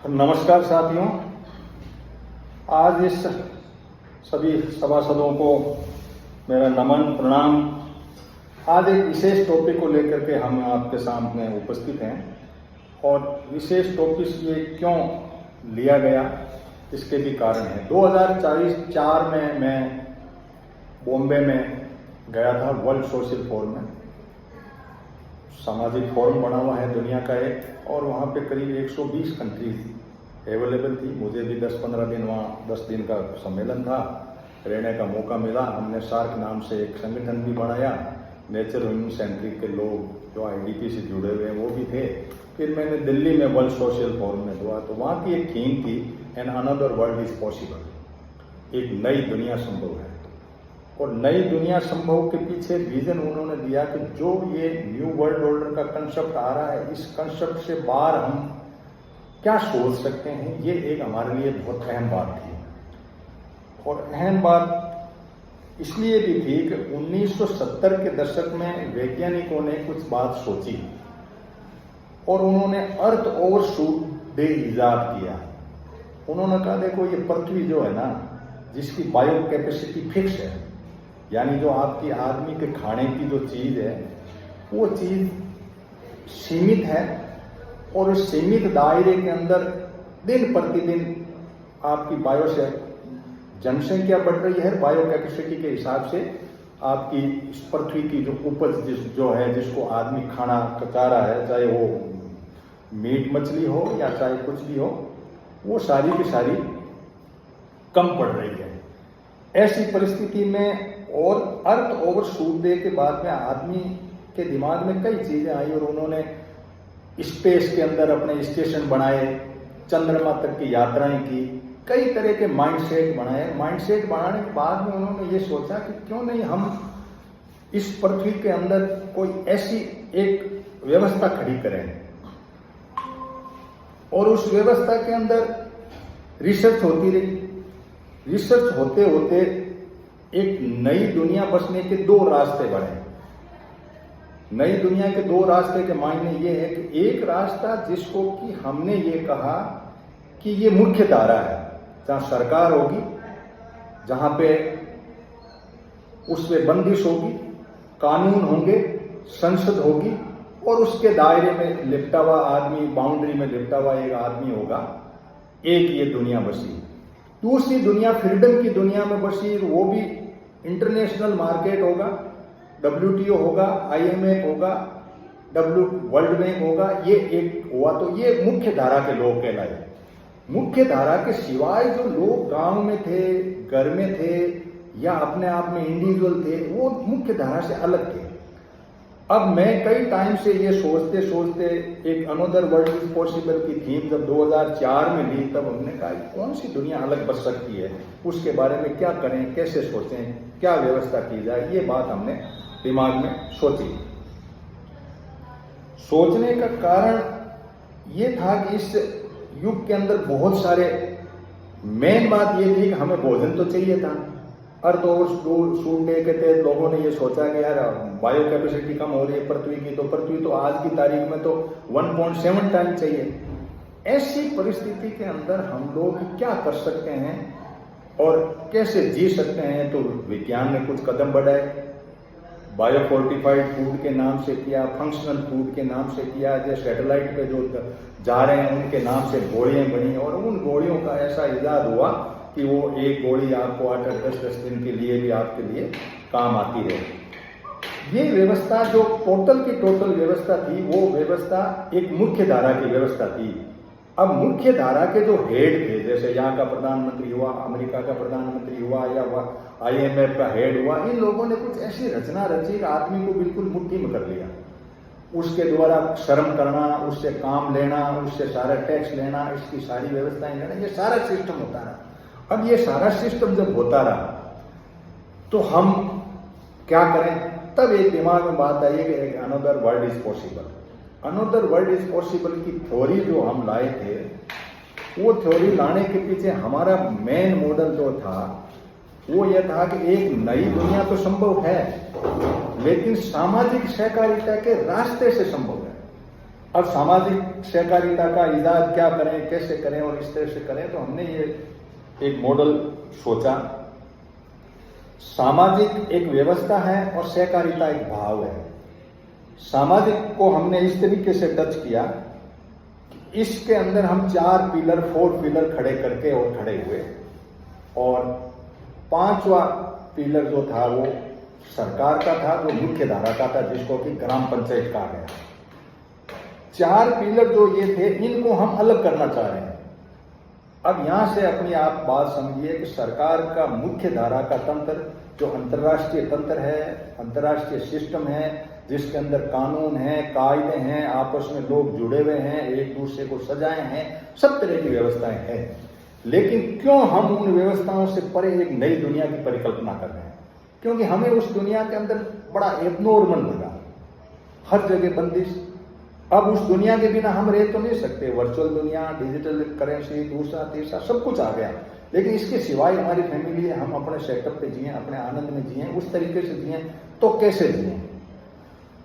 नमस्कार साथियों, आज इस सभी सभासदों को मेरा नमन प्रणाम। आज एक विशेष टॉपिक को लेकर के हम आपके सामने उपस्थित हैं और विशेष टॉपिक ये क्यों लिया गया इसके भी कारण है। 2004 में मैं बॉम्बे में गया था वर्ल्ड सोशल फोरम में। सामाजिक फोरम बना हुआ है दुनिया का एक, और वहाँ पे करीब 120 कंट्रीज अवेलेबल थी। मुझे भी 10-15 दिन वहाँ 10 दिन का सम्मेलन था, रहने का मौका मिला। हमने सार्क नाम से एक संगठन भी बनाया। नेचर ह्यूमन सेंट्रिक के लोग जो IDP से जुड़े हुए हैं वो भी थे। फिर मैंने दिल्ली में वर्ल्ड सोशल फोरम में हुआ, तो वहाँ की एक थीम थी an another world is possible, एक नई दुनिया संभव है। और नई दुनिया संभव के पीछे विजन उन्होंने दिया कि जो ये न्यू वर्ल्ड ऑर्डर का कंसेप्ट आ रहा है, इस कंसेप्ट से बाहर हम क्या सोच सकते हैं, ये एक हमारे लिए बहुत अहम बात थी। और अहम बात इसलिए भी थी कि 1970 के दशक में वैज्ञानिकों ने कुछ बात सोची और उन्होंने अर्थ ओवरशूट डे ईजाद किया। उन्होंने कहा देखो ये पृथ्वी जो है ना, जिसकी बायो कैपेसिटी फिक्स है, यानी जो आपकी आदमी के खाने की जो चीज है वो चीज सीमित है, और उस सीमित दायरे के अंदर दिन प्रतिदिन आपकी बायो से जनसंख्या बढ़ रही है। बायो कैपेसिटी के हिसाब से आपकी इस पृथ्वी की जो उपज जो है, जिसको आदमी खाना चाह रहा है, चाहे वो मीट मछली हो या चाहे कुछ भी हो, वो सारी की सारी कम पड़ रही है। ऐसी परिस्थिति में और अर्थ ओवरशूट डे के बाद में आदमी के दिमाग में कई चीजें आई और उन्होंने स्पेस के अंदर अपने स्टेशन बनाए, चंद्रमा तक की यात्राएं की, कई तरह के माइंडसेट बनाए। माइंडसेट बनाने के बाद में उन्होंने ये सोचा कि क्यों नहीं हम इस पृथ्वी के अंदर कोई ऐसी एक व्यवस्था खड़ी करें, और उस व्यवस्था के अंदर रिसर्च होती रही। रिसर्च होते होते एक नई दुनिया बसने के दो रास्ते बने। नई दुनिया के दो रास्ते के मायने ये है कि एक रास्ता जिसको कि हमने ये कहा कि ये मुख्य धारा है, जहां सरकार होगी, जहां पे उसमें बंदिश होगी, कानून होंगे, संसद होगी, और उसके दायरे में लिपटा हुआ आदमी, बाउंड्री में लिपटा हुआ एक आदमी होगा। एक ये दुनिया बसी। दूसरी दुनिया फ्रीडम की दुनिया में बसी, वो भी इंटरनेशनल मार्केट होगा, WTO होगा, IMF होगा, वर्ल्ड बैंक होगा। ये एक हुआ, तो ये मुख्य धारा के लोग कहलाए। मुख्य धारा के सिवाय जो लोग गांव में थे, घर में थे, या अपने आप में इंडिविजुअल थे, वो मुख्य धारा से अलग थे। अब मैं कई टाइम से ये सोचते सोचते एक अनदर वर्ल्ड इज पॉसिबल की थीम जब 2004 में ली, तब हमने कहा कौन सी दुनिया अलग बच सकती है, उसके बारे में क्या करें, कैसे सोचें, क्या व्यवस्था की जाए, ये बात हमने दिमाग में सोची। सोचने का कारण ये था कि इस युग के अंदर बहुत सारे, मेन बात ये थी कि हमें भोजन तो चाहिए था। अर्थ ओवरशूट डे के तहत लोगों ने ये सोचा कि यार बायो कैपेसिटी कम हो रही है पृथ्वी की, तो पृथ्वी तो आज की तारीख में तो 1.7 टाइम चाहिए। ऐसी परिस्थिति के अंदर हम लोग क्या कर सकते हैं और कैसे जी सकते हैं, तो विज्ञान ने कुछ कदम बढ़ाए। बायो फोर्टिफाइड फूड के नाम से किया, फंक्शनल फूड के नाम से किया, जो सैटेलाइट पे जो जा रहे हैं उनके नाम से गोलियां बनी, और उन गोलियों का ऐसा इजाद हुआ कि वो एक गोली आपको 8-10 दिन के लिए भी आपके लिए काम आती रहे। ये व्यवस्था जो टोटल की टोटल व्यवस्था थी, वो व्यवस्था एक मुख्य धारा की व्यवस्था थी। अब मुख्य धारा के जो हेड थे, जैसे यहाँ का प्रधानमंत्री हुआ, अमेरिका का प्रधानमंत्री हुआ, या IMF का हेड हुआ, इन लोगों ने कुछ ऐसी रचना रची कि आदमी को बिल्कुल मुट्ठी में कर लिया। उसके द्वारा श्रम करना, उससे काम लेना, उससे सारा टैक्स लेना, इसकी सारी व्यवस्थाएं लेना, ये सारा सिस्टम होता रहा। अब ये सारा सिस्टम जब होता रहा तो हम क्या करें? तब एक दिमाग में बात आई कि another world is possible. Another world is possible की थ्योरी जो हम लाए थे, वो थ्योरी लाने के पीछे हमारा मेन मॉडल जो था वो यह था कि एक नई दुनिया तो संभव है, लेकिन सामाजिक सहकारिता के रास्ते से संभव है। अब सामाजिक सहकारिता का इजाद क्या करें, कैसे करें और इस तरह से करें, तो हमने ये एक मॉडल सोचा। सामाजिक एक व्यवस्था है और सहकारिता एक भाव है। सामाजिक को हमने इस तरीके से टच किया, इसके अंदर हम 4 पिलर 4 पिलर खड़े करके और खड़े हुए, और 5वां पिलर जो था वो सरकार का था, जो मुख्य धारा का था, जिसको कि ग्राम पंचायत कहा गया। 4 पिलर जो ये थे, इनको हम अलग करना चाह रहे हैं। अब यहां से अपनी आप बात समझिए कि सरकार का मुख्य धारा का तंत्र जो अंतर्राष्ट्रीय तंत्र है, अंतर्राष्ट्रीय सिस्टम है, जिसके अंदर कानून है, कायदे हैं, आपस में लोग जुड़े हुए हैं, एक दूसरे को सजाए हैं, सब तरह की व्यवस्थाएं हैं। लेकिन क्यों हम उन व्यवस्थाओं से परे एक नई दुनिया की परिकल्पना कर रहे हैं? क्योंकि हमें उस दुनिया के अंदर बड़ा एबनॉर्मल लगा, हर जगह बंदिश। अब उस दुनिया के बिना हम रह तो नहीं सकते। वर्चुअल दुनिया, डिजिटल करेंसी, दूसरा तीसरा सब कुछ आ गया, लेकिन इसके सिवाय हमारी फैमिली है, हम अपने सेटअप पे जिए, अपने आनंद में जिए, उस तरीके से जिए, तो कैसे जिए?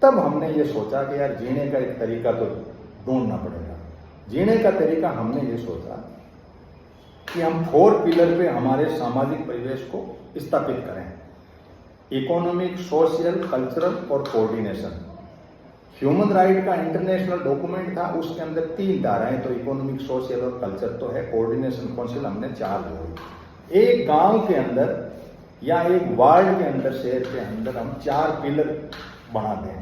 तब हमने ये सोचा कि यार जीने का एक तरीका तो ढूंढना पड़ेगा। जीने का तरीका हमने ये सोचा कि हम 4 पिलर पे हमारे सामाजिक परिवेश को स्थापित करें। इकोनॉमिक, सोशल, कल्चरल और कोऑर्डिनेशन। ह्यूमन राइट का इंटरनेशनल डॉक्यूमेंट था, उसके अंदर 3 धाराएं तो इकोनॉमिक, सोशल और कल्चर तो है। कोऑर्डिनेशन काउंसिल हमने 4 जोड़ी। एक गांव के अंदर या एक वार्ड के अंदर, शहर के अंदर हम 4 पिलर बना दें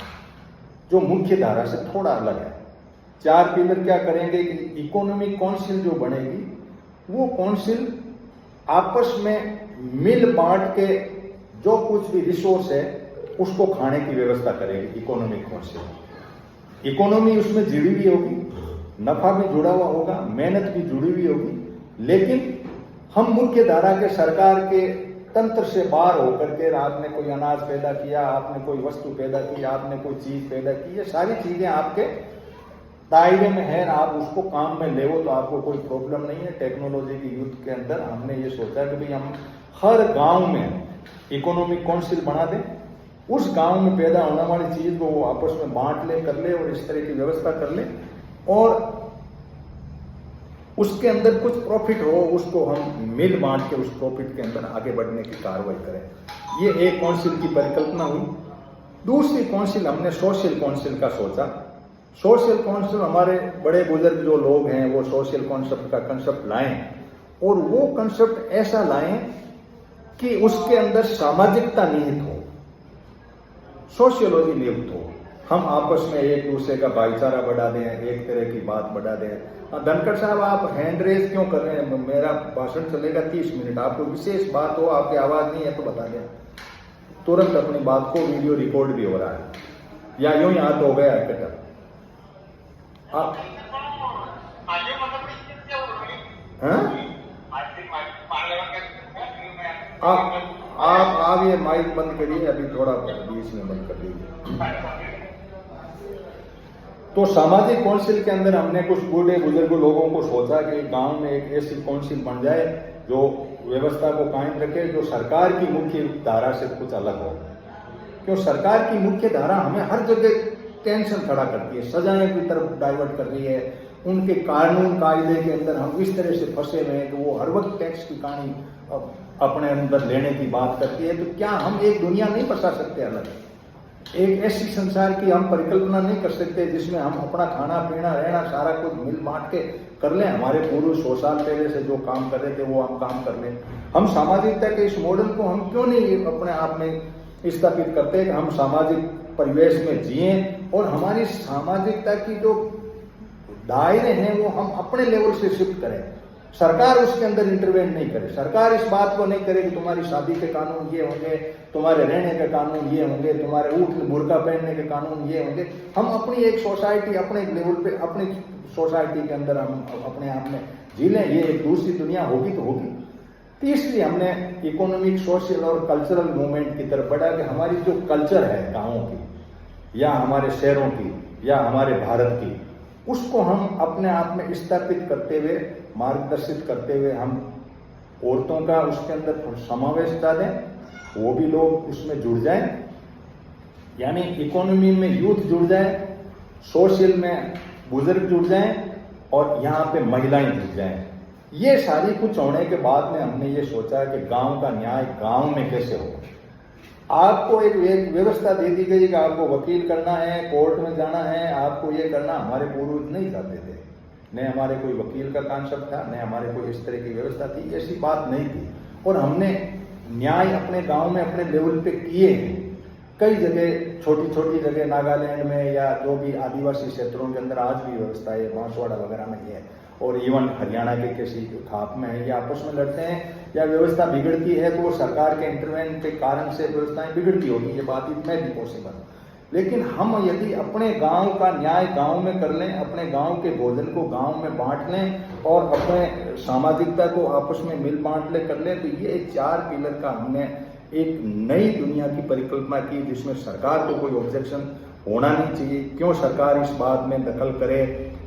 जो मुख्य धारा से थोड़ा अलग है। 4 पिलर क्या करेंगे कि इकोनॉमिक काउंसिल जो बनेगी, वो काउंसिल आपस में मिल बांट के जो कुछ भी रिसोर्स है उसको खाने की व्यवस्था करेगी। इकोनॉमिक काउंसिल, इकोनॉमी उसमें जुड़ी हुई होगी, नफा भी जुड़ा हुआ होगा, मेहनत भी जुड़ी हुई होगी, लेकिन हम मुख्य धारा के सरकार के तंत्र से बाहर होकर के आपने कोई अनाज पैदा किया, आपने कोई वस्तु पैदा की, आपने कोई चीज पैदा की, ये सारी चीजें आपके दायरे में है, आप उसको काम में ले तो आपको कोई प्रॉब्लम नहीं है। टेक्नोलॉजी के युग के अंदर हमने ये सोचा कि भाई हम हर गांव में इकोनॉमिक काउंसिल बना दें, उस गांव में पैदा होने वाली चीज को वो आपस में बांट ले, कर ले और इस तरह की व्यवस्था कर ले, और उसके अंदर कुछ प्रॉफिट हो, उसको हम मिल बांट के उस प्रॉफिट के अंदर आगे बढ़ने की कार्रवाई करें। ये एक काउंसिल की परिकल्पना हुई। दूसरी काउंसिल हमने सोशल काउंसिल का सोचा। सोशल काउंसिल हमारे बड़े बुजुर्ग जो लोग हैं वो सोशल कॉन्सेप्ट का कंसेप्ट लाएं, और वो कंसेप्ट ऐसा लाएं कि उसके अंदर सामाजिकता निहित हो, सोशियोलॉजी नियुक्त हो। हम आपस में एक दूसरे का भाईचारा बढ़ा दें, एक तरह की बात बढ़ा दें। धनखड़ साहब, आप हैंड रेज क्यों कर रहे हैं? मेरा भाषण चलेगा 30 मिनट, आपको विशेष बात हो, आपकी आवाज नहीं है तो बता दें, तुरंत अपनी बात को वीडियो रिकॉर्ड भी हो रहा है, या यूं ही हाथ हो गया कटर। आप ये माइक बंद करिए, अभी थोड़ा बीच में बंद कर दीजिए। तो सामाजिक काउंसिल के अंदर हमने कुछ बूढ़े बुजुर्ग लोगों को सोचा कि गांव में एक ऐसी काउंसिल बन जाए जो व्यवस्था को कायम रखे, जो सरकार की मुख्य धारा से कुछ अलग हो। क्यों? सरकार की मुख्य धारा हमें हर जगह टेंशन खड़ा करती है, सजाएं की तरफ डाइवर्ट कर रही है, उनके कानून कायदे के अंदर हम इस तरह से फंसे हुए हैं कि वो हर वक्त टैक्स की कहानी अपने अंदर लेने की बात करती है। तो क्या हम एक दुनिया नहीं बसा सकते अलग? एक ऐसी संसार की हम परिकल्पना नहीं कर सकते जिसमें हम अपना खाना पीना रहना सारा कुछ मिल बांट के कर लें? हमारे पूर्व 100 साल पहले से जो काम कर रहे थे वो हम काम कर लें। हम सामाजिकता के इस मॉडल को हम क्यों नहीं अपने आप में स्थापित करते कि हम सामाजिक परिवेश में जिए, और हमारी सामाजिकता की जो दायरे हैं वो हम अपने लेवल से शिफ्ट करें। सरकार उसके अंदर इंटरवेंट नहीं करे। सरकार इस बात को नहीं करे कि तुम्हारी शादी के कानून ये होंगे, तुम्हारे रहने के कानून ये होंगे, तुम्हारे ऊँट बुर्का पहनने के कानून ये होंगे। हम अपनी एक सोसाइटी, अपने एक लेवल पे, अपनी सोसाइटी के अंदर हम अपने आप में जी लें। ये एक दूसरी दुनिया होगी तो होगी। तीसरी हमने इकोनॉमिक, सोशल और कल्चरल मूवमेंट की तरफ बढ़ा कि हमारी जो कल्चर है गाँवों की या हमारे शहरों की या हमारे भारत की, उसको हम अपने आप में स्थापित करते हुए, मार्गदर्शित करते हुए हम औरतों का उसके अंदर समावेश डालें, वो भी लोग उसमें जुड़ जाएं, यानी इकोनॉमी में यूथ जुड़ जाए, सोशल में बुजुर्ग जुड़ जाएं और यहाँ पे महिलाएं जुड़ जाएं। ये सारी कुछ होने के बाद में हमने ये सोचा कि गांव का न्याय गांव में कैसे हो। आपको एक व्यवस्था दे दी गई कि आपको वकील करना है, कोर्ट में जाना है, आपको ये करना। हमारे पूर्वज नहीं जाते थे, न हमारे कोई वकील का कॉन्सेप्ट था, न हमारे कोई इस तरह की व्यवस्था थी, ऐसी बात नहीं थी। और हमने न्याय अपने गांव में अपने लेवल पे किए हैं। कई जगह, छोटी छोटी जगह नागालैंड में या जो भी आदिवासी क्षेत्रों के अंदर आज भी व्यवस्था है, बांसवाड़ा वगैरह में है, और इवन हरियाणा के किसी खाप में है, या आपस में लड़ते हैं या व्यवस्था बिगड़ती है तो सरकार के इंटरवेंशन के कारण से व्यवस्थाएं बिगड़ती होगी, ये बात इसमें भी पॉसिबल। लेकिन हम यदि अपने गांव का न्याय गांव में कर लें, अपने गांव के भोजन को गांव में बांट लें और अपने सामाजिकता को आपस में मिल बांट ले कर लें, तो ये 4 पिलर का हमने एक नई दुनिया की परिकल्पना की, जिसमें सरकार को कोई ऑब्जेक्शन होना नहीं चाहिए। क्यों सरकार इस बात में दखल करे,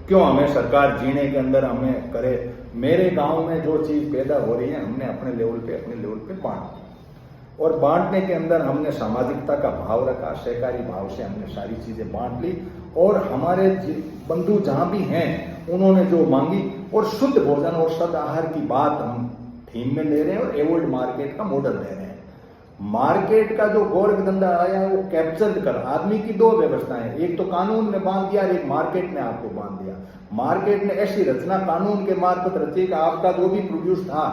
क्यों हमें सरकार जीने के अंदर हमें करे। मेरे गांव में जो चीज पैदा हो रही है हमने अपने लेवल पे बांट दी, और बांटने के अंदर हमने सामाजिकता का भाव रखा, सहकारी भाव से हमने सारी चीजें बांट ली। और हमारे बंधु जहां भी हैं उन्होंने जो मांगी, और शुद्ध भोजन और शुद्ध आहार की बात हम थीम में ले रहे हैं और एवोल्ड मार्केट का मॉडल ले रहे हैं। मार्केट का जो गोरख धंधा आया है वो कैप्चर कर, आदमी की 2 व्यवस्थाएं, एक तो कानून में बांध दिया और एक मार्केट ने आपको बांध दिया। मार्केट ने ऐसी रचना कानून के मार्फत रची कि आपका जो भी प्रोड्यूस था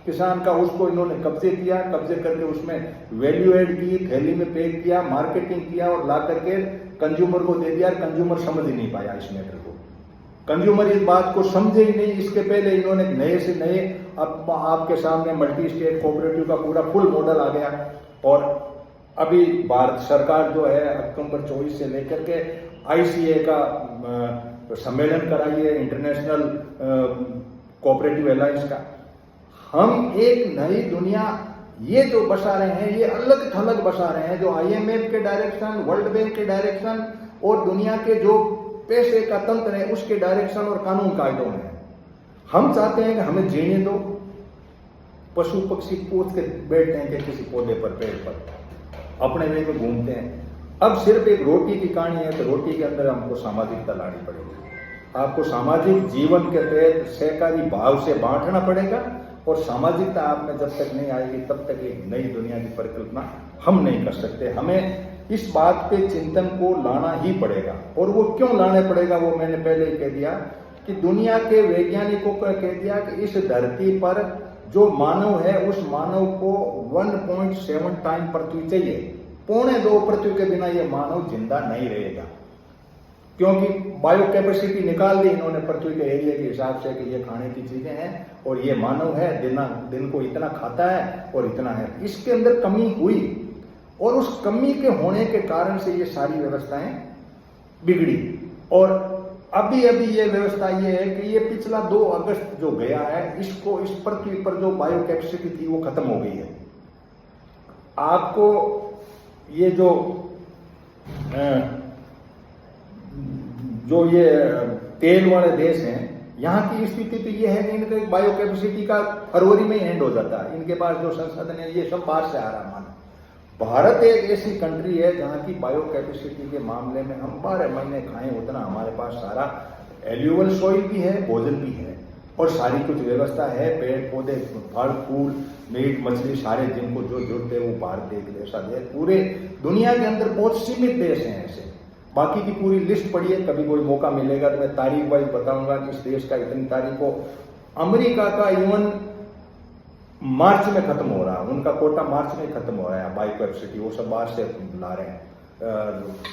किसान का, उसको इन्होंने कब्जे किया, कब्जे करके उसमें वैल्यू एड की, थैली में पैक किया, मार्केटिंग किया और ला करके कंज्यूमर को दे दिया। कंज्यूमर समझ ही नहीं पाया इस मैटर को, कंज्यूमर इस बात को समझे ही नहीं। इसके पहले इन्होंने नए से नए, अब आपके सामने मल्टी स्टेट कोऑपरेटिव का पूरा फुल मॉडल आ गया। और अभी भारत सरकार जो है अक्टूबर 24 से लेकर के ICA का सम्मेलन कराई है, इंटरनेशनल कोऑपरेटिव अलायंस का। हम एक नई दुनिया ये जो बसा रहे हैं, ये अलग थलग बसा रहे हैं, जो IMF के डायरेक्शन, वर्ल्ड बैंक के डायरेक्शन और दुनिया के जो पैसे का तंत्र है उसके डायरेक्शन और कानून कायदों में। हम चाहते हैं कि हमें जीने दो। पशु पक्षी कूद के बैठते हैं कि किसी पौधे पर, पेड़ पर, अपने वे में घूमते हैं। अब सिर्फ एक रोटी की कहानी है तो रोटी के अंदर हमको सामाजिकता लानी पड़ेगी। आपको सामाजिक जीवन के तहत सहकारी भाव से बांटना पड़ेगा, और सामाजिकता आप में जब तक नहीं आएगी तब तक एक नई दुनिया की परिकल्पना हम नहीं कर सकते। हमें इस बात पे चिंतन को लाना ही पड़ेगा। और वो क्यों लाने पड़ेगा वो मैंने पहले ही कह दिया कि दुनिया के वैज्ञानिकों को कह दिया कि इस धरती पर जो मानव है उस मानव को 1.7 टाइम पृथ्वी चाहिए। 2.25 पृथ्वी के बिना ये मानव जिंदा नहीं रहेगा, क्योंकि बायो कैपेसिटी निकाल दी इन्होंने पृथ्वी के एरिया के हिसाब से कि ये खाने की चीजें हैं और ये मानव है, दिन को इतना खाता है और इतना है। इसके अंदर कमी हुई और उस कमी के होने के कारण से ये सारी व्यवस्थाएं बिगड़ी। और अभी ये व्यवस्था ये है कि ये पिछला 2 अगस्त जो गया है, इसको इस पृथ्वी पर जो बायो कैपेसिटी थी वो खत्म हो गई है। आपको ये जो ये तेल वाले देश हैं, यहाँ की स्थिति तो ये है कि इनके बायो कैपेसिटी का फरवरी में ही एंड हो जाता है। इनके पास जो संसाधन है ये सब बाहर से आ रहा माना। भारत एक ऐसी कंट्री है जहाँ की बायो कैपेसिटी के मामले में हम 12 महीने खाएं उतना हमारे पास सारा एल्यूवल सॉइल भी है, भोजन भी है और सारी कुछ व्यवस्था है। पेड़ पौधे, फल फूल, मीट मछली सारे जिनको जो जुड़ते हैं वो भारत एक ऐसा देश, पूरे दुनिया के अंदर बहुत सीमित देश हैं ऐसे। बाकी की पूरी लिस्ट पढ़िए, कभी कोई मौका मिलेगा तो मैं तारीख वाइज बताऊंगा कि इस देश का इतनी तारीख को। अमेरिका का इवन मार्च में खत्म हो रहा है, उनका कोटा मार्च में खत्म हो रहा है बायो कैपेसिटी, वो सब बाहर से ला रहे हैं।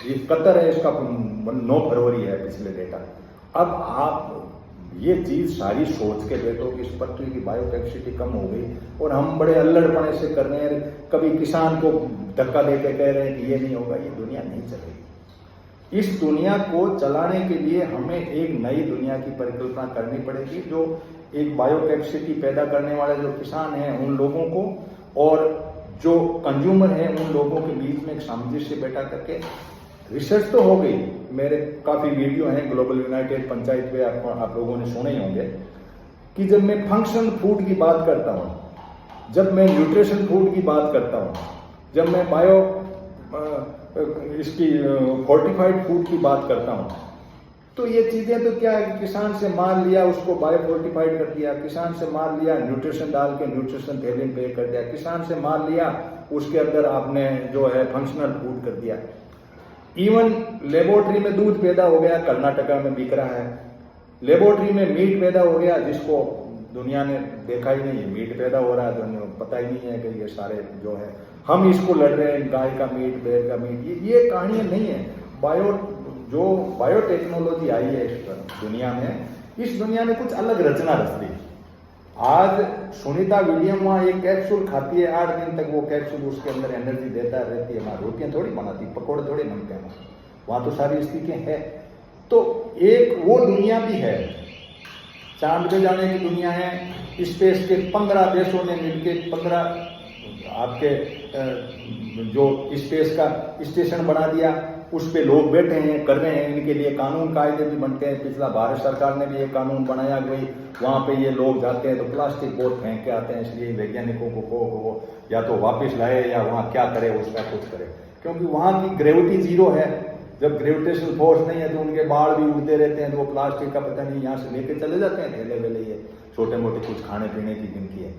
ये कतर है, इसका 9 फरवरी है पिछले डेटा। अब आप ये चीज सारी सोच के बैठो कि इस पृथ्वी की बायो कैपेसिटी कम हो गई और हम बड़े अल्लड़पने से कर रहे हैं, कभी किसान को धक्का देके कह रहे हैं कि ये नहीं होगा, ये दुनिया नहीं चलेगी। इस दुनिया को चलाने के लिए हमें एक नई दुनिया की परिकल्पना करनी पड़ेगी, जो एक बायो कैपेसिटी पैदा करने वाले जो किसान हैं उन लोगों को और जो कंज्यूमर हैं उन लोगों के बीच में एक सामंजस्य बैठा करके। रिसर्च तो हो गई, मेरे काफी वीडियो हैं ग्लोबल यूनाइटेड पंचायत पे, आप लोगों ने सुने ही होंगे कि जब मैं फंक्शनल फूड की बात करता हूँ, जब मैं न्यूट्रिशन फूड की बात करता हूँ, जब मैं इसकी फोर्टिफाइड फूड की बात करता हूँ, तो ये चीजें तो क्या है कि किसान से माल लिया, उसको बायो फोर्टिफाइड कर दिया, किसान से माल लिया, न्यूट्रिशन डाल के न्यूट्रिशन थैली में पैक कर दिया, किसान से माल लिया, उसके अंदर आपने जो है फंक्शनल फूड कर दिया। इवन लेबोरेटरी में दूध पैदा हो गया, कर्नाटका में बिक रहा है। लेबोरेटरी में मीट पैदा हो गया, जिसको दुनिया ने देखा ही नहीं, मीट पैदा हो रहा है तो पता ही नहीं है कि ये सारे जो है हम इसको लड़ रहे हैं, गाय का मीट, बैल का मीट, ये कहानियां नहीं है। जो बायोटेक्नोलॉजी आई है इस दुनिया में, इस दुनिया ने कुछ अलग रचना रच दी। आज सुनीता विलियम वहां एक कैप्सूल खाती है, 8 दिन तक वो कैप्सूल उसके अंदर एनर्जी देता रहती है। वहां रोटियां थोड़ी बनाती, पकौड़े थोड़ी बनते हैं, वहां तो सारी स्थितियां है। तो एक वो दुनिया भी है, चांद पे जाने की दुनिया है। स्पेस के 15 देशों ने मिलकर 15 आपके जो स्पेस का स्टेशन बना दिया, उस पे लोग बैठे हैं, कर रहे हैं, इनके लिए कानून कायदे भी बनते हैं। पिछला भारत सरकार ने भी एक कानून बनाया कि भाई वहां पे ये लोग जाते हैं तो प्लास्टिक बहुत फेंक के आते हैं, इसलिए वैज्ञानिकों को या तो वापस लाए या वहां क्या करे, उसका कुछ करे, क्योंकि वहां की ग्रेविटी जीरो है। जब ग्रेविटेशनल फोर्स नहीं है तो उनके बाल भी उड़ते रहते हैं, तो वो प्लास्टिक का पता नहीं यहाँ से लेके चले जाते हैं, थैले वेले ये छोटे मोटे कुछ खाने पीने की गिनती है।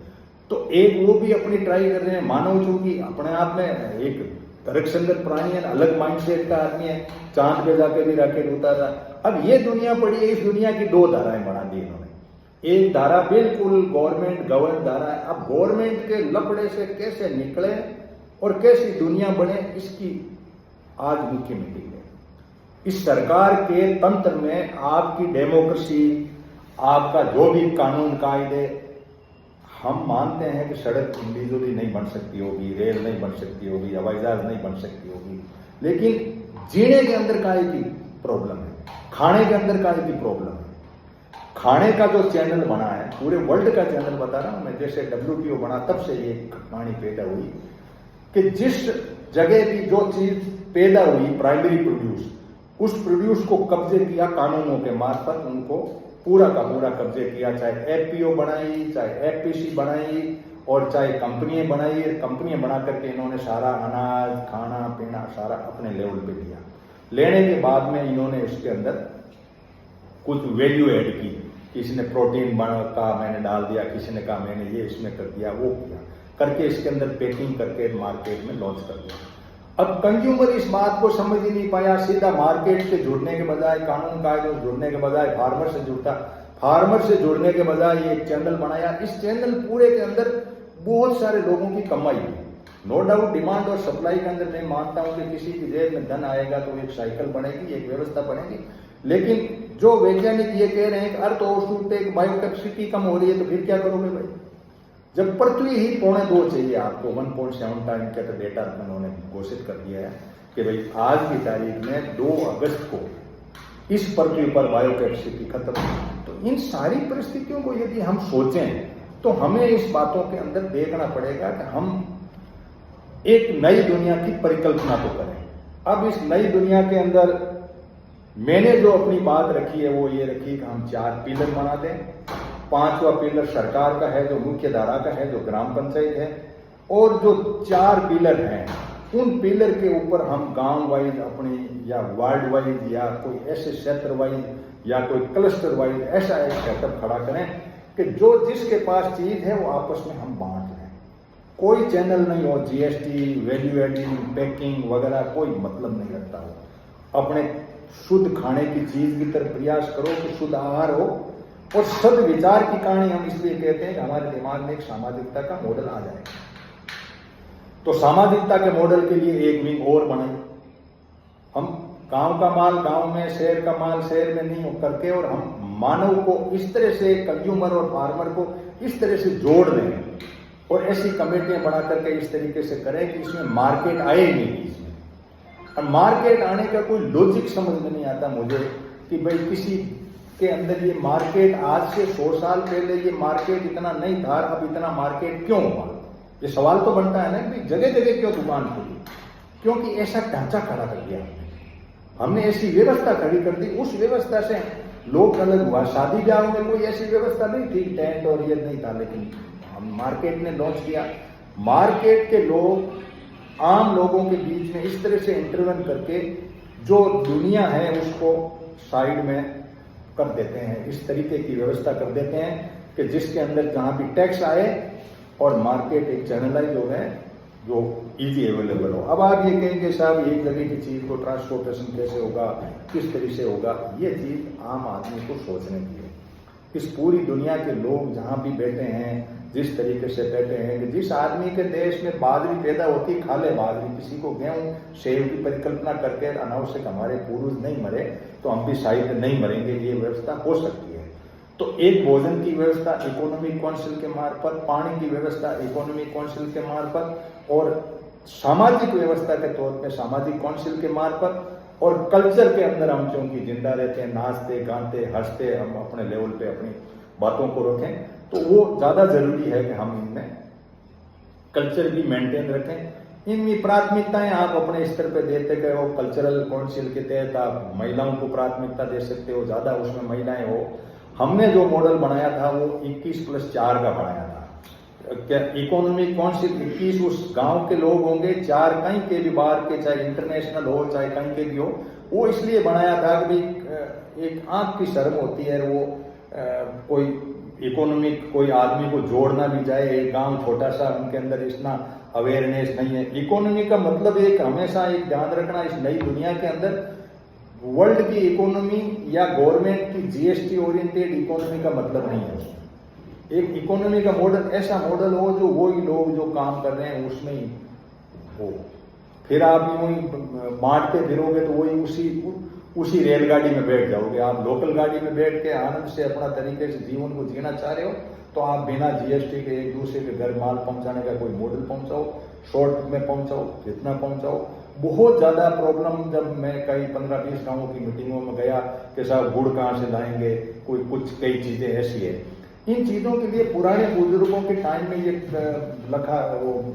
तो एक वो भी अपनी ट्राई कर रहे हैं। मानव चूंकि अपने आप में एक तर्कसंगत प्राणी है, अलग माइंडसेट का आदमी है, चांद पे जाके भी रॉकेट उतारा। अब ये दुनिया पड़ी है, इस दुनिया की 2 धाराएं बना दी इन्होंने। एक धारा बिल्कुल गवर्नमेंट गवर्न धारा है। अब गवर्नमेंट के लपड़े से कैसे निकले और कैसी दुनिया बने, इसकी आज मुख्य मीटिंग है। इस सरकार के तंत्र में आपकी डेमोक्रेसी, आपका जो भी कानून कायदे, हम मानते हैं कि सड़क इंडिविजुअली नहीं बन सकती होगी, रेल नहीं बन सकती होगी, हवाई जहाज नहीं बन सकती होगी, लेकिन जीने के अंदर काहे की प्रॉब्लम है, खाने के अंदर काहे की प्रॉब्लम है। खाने का जो चैनल बना है, पूरे वर्ल्ड का चैनल बता रहा हूं मैं, जैसे WTO बना तब से ये कहानी पैदा हुई कि जिस जगह की जो चीज पैदा हुई, प्राइमरी प्रोड्यूस, उस प्रोड्यूस को कब्जे किया कानूनों के मार्फत, उनको पूरा का पूरा कब्जे किया। चाहे FPO बनाई, चाहे FPC बनाई और चाहे कंपनियां बनाई। कंपनियां बना करके इन्होंने सारा अनाज, खाना पीना सारा अपने लेवल पे लिया। लेने के बाद में इन्होंने इसके अंदर कुछ वैल्यू ऐड की। किसी ने प्रोटीन का मैंने डाल दिया, किसी ने कहा मैंने ये इसमें कर दिया, वो किया करके इसके अंदर पैकिंग करके मार्केट में लॉन्च कर दिया। अब कंज्यूमर इस बात को समझ ही नहीं पाया, सीधा मार्केट से जुड़ने के बजाय, कानून कायदे से जुड़ने के बजाय फार्मर से जुड़ता, फार्मर से जुड़ने के बजाय ये एक चैनल बनाया। इस चैनल पूरे के अंदर बहुत सारे लोगों की कमाई हुई। नो डाउट डिमांड और सप्लाई के अंदर मैं मानता हूं कि किसी की जेब में धन आएगा तो एक साइकिल बनेगी, एक व्यवस्था बनेगी। लेकिन जो वैज्ञानिक ये कह रहे हैं कि अर्थ ओवरशूट एक बायोकैपेसिटी कम हो रही है, तो फिर क्या करोगे भाई? जब पृथ्वी ही 2.25 चाहिए आपको, 1.7 टाइम का तो डेटा उन्होंने घोषित कर दिया है कि भाई आज की तारीख में 2 अगस्त को इस पृथ्वी पर बायोकैपेसिटी खत्म। तो इन सारी परिस्थितियों को यदि हम सोचें तो हमें इस बातों के अंदर देखना पड़ेगा कि हम एक नई दुनिया की परिकल्पना तो करें। अब इस नई दुनिया के अंदर मैंने जो अपनी बात रखी है वो ये रखी कि हम 4 पिलर बना दें। 5वां पिलर सरकार का है, जो मुख्य धारा का है, जो ग्राम पंचायत है, और जो 4 पिलर हैं उन पिलर के ऊपर हम गांव वाइज अपनी या वार्ड वाइज या कोई ऐसे क्षेत्र वाइज या कोई क्लस्टर वाइज ऐसा एक सेटअप खड़ा करें कि जो जिसके पास चीज है वो आपस में हम बांट लें। कोई चैनल नहीं हो, GST, वैल्यू एडिंग, पैकिंग वगैरह कोई मतलब नहीं रखता हो। अपने शुद्ध खाने की चीज की तरफ प्रयास करो कि शुद्ध आहार हो। और सद विचार की कहानी हम इसलिए कहते हैं कि हमारे दिमाग में एक सामाजिकता का मॉडल आ जाए। तो सामाजिकता के मॉडल के लिए एक विंग और बनाई। हम गांव का माल गांव में, शहर का माल शहर में नहीं करके, और हम मानव को इस तरह से, कंज्यूमर और फार्मर को इस तरह से जोड़ दें और ऐसी कमेटियां बना करके इस तरीके से करें कि इसमें मार्केट आए ही नहीं। इसमें और मार्केट आने का कोई लॉजिक समझ में नहीं आता मुझे कि भाई किसी के अंदर ये मार्केट, आज से 100 साल पहले ये मार्केट इतना नहीं था, अब इतना मार्केट क्यों हुआ? ये सवाल तो बनता है ना कि जगह जगह क्यों दुकान खुली? क्योंकि ऐसा ढांचा खड़ा कर दिया हमने, ऐसी व्यवस्था खड़ी कर दी। उस व्यवस्था से लोग अलग हुआ। शादी ब्याह में कोई ऐसी व्यवस्था नहीं थी, टेंट और ये नहीं था, लेकिन हम मार्केट ने लॉन्च किया। मार्केट के लोग आम लोगों के बीच में इस तरह से इंटरवेन करके जो दुनिया है उसको साइड में कर देते हैं, इस तरीके की व्यवस्था कर देते हैं कि जिसके अंदर जहाँ भी टैक्स आए और मार्केट एक चैनलाइज हो गए जो इजी अवेलेबल हो। अब आप ये कहेंगे साहब एक जगह की चीज को ट्रांसपोर्टेशन कैसे होगा, किस तरीके से होगा, ये चीज आम आदमी को सोचने की है। इस पूरी दुनिया के लोग जहां भी बैठे हैं, जिस तरीके से बैठे हैं कि जिस आदमी के देश में बाजरी पैदा होती खा ले बाजरी, किसी को गेहूं सेब की परिकल्पना करके अनावश्यक हमारे पूर्वज नहीं मरे तो हम भी शायद नहीं मरेंगे, ये व्यवस्था हो सकती है। तो एक भोजन की व्यवस्था इकोनॉमिक काउंसिल के मार्फत, पानी की व्यवस्था इकोनॉमिक काउंसिल के मार्फत और सामाजिक व्यवस्था के तौर पे सामाजिक काउंसिल के मार्फत और कल्चर के अंदर हम क्योंकि जिंदा रहते हैं, नाचते गाते हंसते हम अपने लेवल पे अपनी बातों को रखें, तो वो ज्यादा जरूरी है कि हम इनमें कल्चर भी मेंटेन रखें। इनकी प्राथमिकताएं आप अपने स्तर पे देते गए हो। कल्चरल काउंसिल के तहत आप महिलाओं को प्राथमिकता दे सकते हो, ज्यादा उसमें महिलाएं हो। हमने जो मॉडल बनाया था वो 21+4 का बनाया था। क्या इकोनॉमिक काउंसिल 21 उस गांव के लोग होंगे, 4 कहीं के भी बाहर के, चाहे इंटरनेशनल हो चाहे कहीं के भी हो। वो इसलिए बनाया था कि एक आंख की शर्म होती है, वो कोई इकोनॉमिक कोई आदमी को जोड़ना भी चाहे, एक गांव छोटा सा, उनके अंदर इतना अवेयरनेस नहीं है। इकोनॉमी का मतलब एक हमेशा एक ध्यान रखना, इस नई दुनिया के अंदर वर्ल्ड की इकोनॉमी या गवर्नमेंट की जीएसटी ओरिएंटेड इकोनॉमी का मतलब नहीं है। एक इकोनॉमी का मॉडल ऐसा मॉडल हो जो वही लोग जो काम कर रहे हैं उसमें ही हो। फिर आप यूं ही मार्ट पे फिरोगे तो वही उसी रेलगाड़ी में बैठ जाओगे। आप लोकल गाड़ी में बैठ के आनंद से अपना तरीके से जीवन को जीना चाह रहे हो तो आप बिना जीएसटी के एक दूसरे के घर माल पहुंचाने का कोई मॉडल पहुंचाओ, शॉर्ट में पहुंचाओ, जितना पहुंचाओ। बहुत ज्यादा प्रॉब्लम, जब मैं कई 15-20 गांवों की मीटिंगों में गया कि साहब गुड़ कहाँ से लाएंगे, कोई कुछ कई चीजें ऐसी है। इन चीजों के लिए पुराने बुजुर्गों के टाइम में ये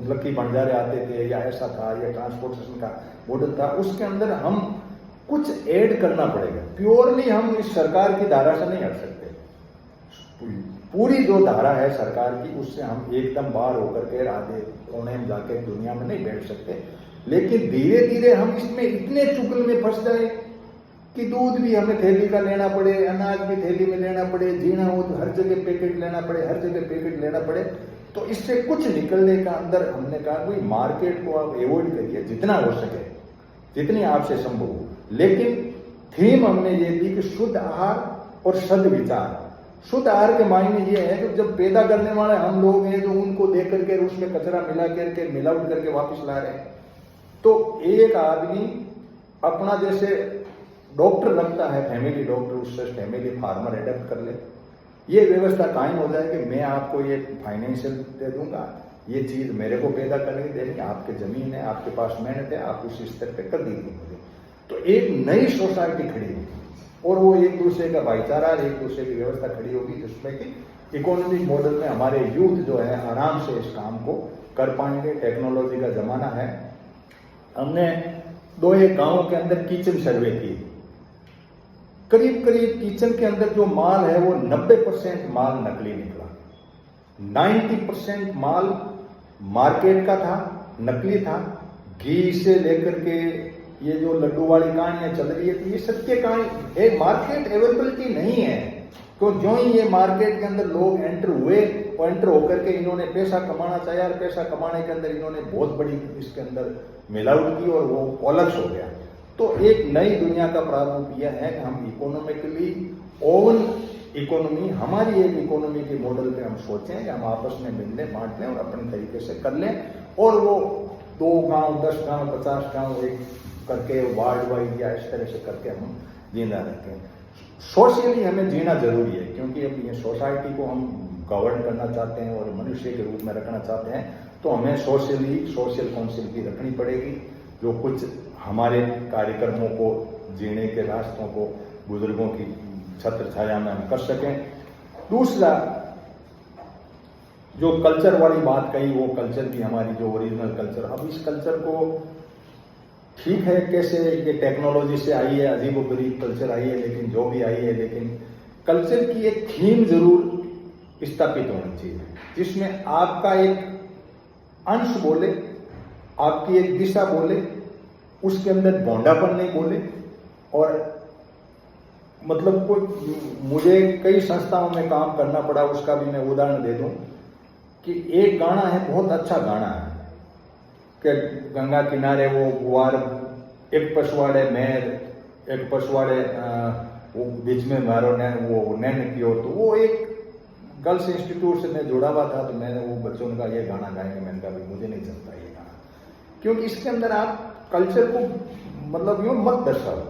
लकी भंडारे आते थे या ऐसा था, या ट्रांसपोर्टेशन का मॉडल था, उसके अंदर हम कुछ ऐड करना पड़ेगा। प्योरली हम इस सरकार की धारा से नहीं हट सकते। पूरी जो धारा है सरकार की उससे हम एकदम बाहर होकर के आधे कोने में जाके दुनिया में नहीं बैठ सकते। लेकिन धीरे धीरे हम इसमें इतने चुगल में फंस जाए कि दूध भी हमें थैली का लेना पड़े, अनाज भी थैली में लेना पड़े, जीना हो तो हर जगह पैकेट लेना पड़े, हर जगह पैकेट लेना पड़े। तो इससे कुछ निकलने का अंदर हमने कहा कोई मार्केट को आप अवॉइड करिए जितना हो सके, जितनी आपसे संभव हो। लेकिन थीम हमने ये दी कि शुद्ध आहार और सद विचार। शुद्ध आहार के मायने ये है कि जब पैदा करने वाले हम लोग हैं जो उनको देख करके उसमें कचरा मिला करके मिलावट करके वापस ला रहे हैं, तो एक आदमी अपना जैसे डॉक्टर रखता है, फैमिली डॉक्टर, उससे फैमिली फार्मर एडेप्ट कर ले। ये व्यवस्था कायम हो जाए कि मैं आपको ये फाइनेंशियल दे दूंगा, ये चीज मेरे को पैदा करके देनी, आपके जमीन है, आपके पास मेहनत है, आप उस स्तर पे कर दीजिए मुझे। तो एक नई सोसाइटी खड़ी होगी और वो एक दूसरे का भाईचारा, एक दूसरे की व्यवस्था खड़ी होगी जिसमें कि इकोनॉमिक मॉडल में हमारे यूथ जो है आराम से इस काम को कर पाएंगे। टेक्नोलॉजी का जमाना है। हमने 2-1 गांवों के अंदर किचन सर्वे की। करीब करीब किचन के अंदर जो माल है वो 90% माल नकली निकला, 90% माल मार्केट का था, नकली था। घी से लेकर के ये जो लड्डू वाली कहानियां चल रही है, ये सत्य कहानी है। मार्केट अवेलेबिलिटी नहीं है। तो जो ही ये मार्केट के अंदर लोग एंटर हुए और एंटर होकर के इन्होंने पैसा कमाना चाहिए, और पैसा कमाने के अंदर इन्होंने बहुत बड़ी इसके अंदर मिलावट की और वो कोलैप्स हो गया। तो एक नई दुनिया का प्रारूप यह है कि हम इकोनॉमिकली ओवन इकोनॉमी, हमारी एक इकोनॉमी के मॉडल पे हम सोचें कि हम आपस में मिल लें, बांट लें और अपने तरीके से कर लें। और वो 2 गांव, 10 गांव, 50 गांव एक करके वार्ड वाइज या इस तरह से करके हम जिंदा रखें। सोशली हमें जीना जरूरी है, क्योंकि अब ये सोसाइटी को हम गवर्न करना चाहते हैं और मनुष्य के रूप में रखना चाहते हैं, तो हमें सोशल काउंसिल की रखनी पड़ेगी, जो कुछ हमारे कार्यक्रमों को, जीने के रास्तों को बुजुर्गों की छत्र छाया में हम कर सकें। दूसरा, जो कल्चर वाली बात कही, वो कल्चर की हमारी जो ओरिजिनल कल्चर, अब इस कल्चर को ठीक है कैसे ये टेक्नोलॉजी से आई है, अजीबोगरीब कल्चर आई है, लेकिन जो भी आई है, लेकिन कल्चर की एक थीम जरूर स्थापित होनी चाहिए जिसमें आपका एक अंश बोले, आपकी एक दिशा बोले, उसके अंदर भोंडापन नहीं बोले और मतलब कोई, मुझे कई संस्थाओं में काम करना पड़ा, उसका भी मैं उदाहरण दे दूं कि एक गाना है, बहुत अच्छा गाना है कि गंगा किनारे वो गुआर, एक पछवाड़े मेर, एक पछवाड़े वो बीच में मारो नैन, वो नैन की ओर। तो वो एक गर्ल्स इंस्टीट्यूट से मैं जुड़ा हुआ था, तो मैंने वो बच्चों ने कहा ये गाना गाएंगे, मैंने कहा मुझे नहीं चलता ये गाना, क्योंकि इसके अंदर आप कल्चर को मतलब यूं मत दर्शाओ,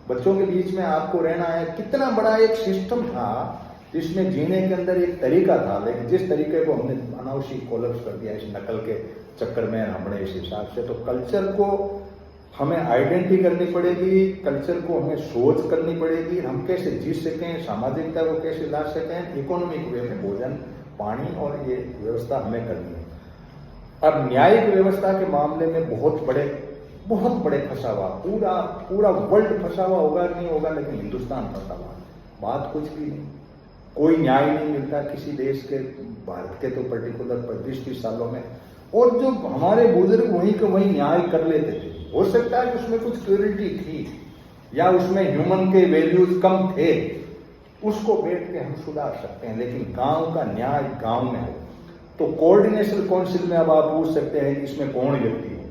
बच्चों के बीच में आपको रहना है। कितना बड़ा एक सिस्टम था जिसमें जीने के अंदर एक तरीका था, लेकिन जिस तरीके को हमने अनावश्यक कोलैप्स कर दिया इस नकल के चक्कर में हमने इस हिसाब से। तो कल्चर को हमें आइडेंटिटी करनी पड़ेगी, कल्चर को हमें सोच करनी पड़ेगी, हम कैसे जी सकें, सामाजिकता को कैसे ला सकें, इकोनॉमिक वे में भोजन पानी और ये व्यवस्था हमें करनी है। अब न्यायिक व्यवस्था के मामले में बहुत बड़े फंसा हुआ, पूरा वर्ल्ड फंसा हुआ होगा नहीं होगा, लेकिन हिंदुस्तान फंसा हुआ, बात कुछ भी नहीं, कोई न्याय नहीं मिलता किसी देश के, भारत के तो पर्टिकुलर 25-30 सालों में। और जो हमारे बुजुर्ग वहीं के वहीं न्याय कर लेते थे, हो सकता है कि उसमें कुछ क्यूरिटी थी या उसमें ह्यूमन के वैल्यूज कम थे, उसको बैठ के हम सुधार सकते हैं, लेकिन गांव का न्याय गांव में हो। तो कोऑर्डिनेशन काउंसिल में अब आप पूछ सकते हैं कि इसमें कौन व्यक्ति हो,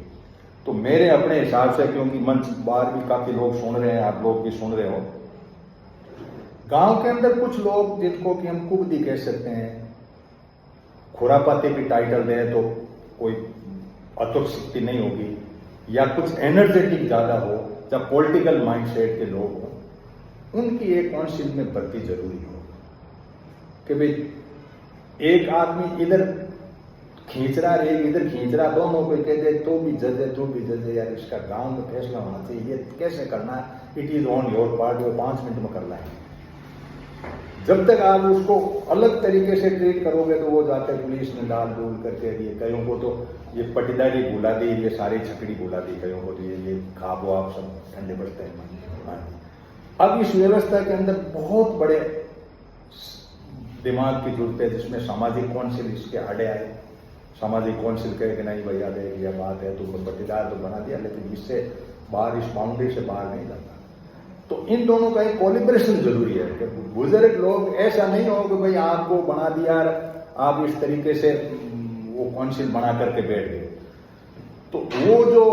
तो मेरे अपने हिसाब से, क्योंकि मंच बाहर भी काफी लोग सुन रहे हैं, आप लोग भी सुन रहे हो, गांव के अंदर कुछ लोग जिनको कि हम कुबदी कह सकते हैं, खुरापाती भी टाइटल दें तो कोई अतुक शक्ति नहीं होगी, या कुछ एनर्जेटिक ज्यादा हो, या पॉलिटिकल माइंडसेट के लोग हो, उनकी एक काउंसिल में भर्ती जरूरी हो कि भाई एक आदमी इधर खींच रहा है, इधर खींच रहा, दोनों को कह दे तो भी जज है, जो भी जज है, यार इसका गांव में फैसला होना चाहिए, ये कैसे करना है, it is on your part, वो 5 मिनट में कर लाएंगे। जब तक आप उसको अलग तरीके से ट्रीट करोगे तो वो जाते पुलिस में डाल डूल करके दिए, कईयों को तो ये पटीदारी बुला दी, ये सारी छकड़ी बुला दी, कईयों को तो ये खाबो आप सब ठंडे बजते हैं। अब इस व्यवस्था के अंदर बहुत बड़े दिमाग की जरूरत है, जिसमें सामाजिक काउंसिल इसके आड़े आए, सामाजिक काउंसिल कहे कि नहीं भैया देख यह बात है, तुमको पटीदार तो बना दिया, लेकिन इससे बाहर, इस बाउंड्री से बाहर नहीं जाता। तो इन दोनों का एक कोलिब्रेशन जरूरी है कि बुजुर्ग लोग, ऐसा नहीं हो कि भाई आपको बना दिया, आप इस तरीके से वो काउंसिल बना करके बैठ गए। तो वो जो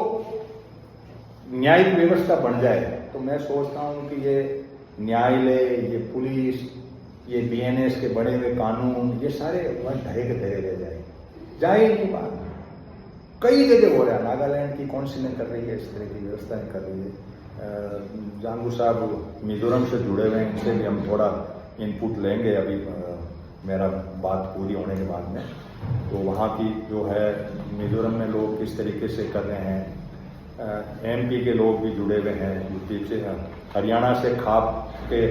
न्यायिक व्यवस्था बन जाए, तो मैं सोचता हूं कि ये न्यायालय, ये पुलिस, ये बीएनएस के बड़े हुए कानून, ये सारे वहां ढहे के ढहे रह जाए नहीं बात। कई जगह हो रहा है, नागालैंड की काउंसिलें कर रही है, इस तरह की व्यवस्थाएं कर रही है। जांगू साहब मिजोरम से जुड़े हुए हैं, इनसे भी हम थोड़ा इनपुट लेंगे अभी मेरा बात पूरी होने के बाद में। तो वहाँ की जो है मिजोरम में लोग किस तरीके से कर रहे हैं, एमपी के लोग भी जुड़े हुए हैं, यूपी से, हरियाणा से खाप के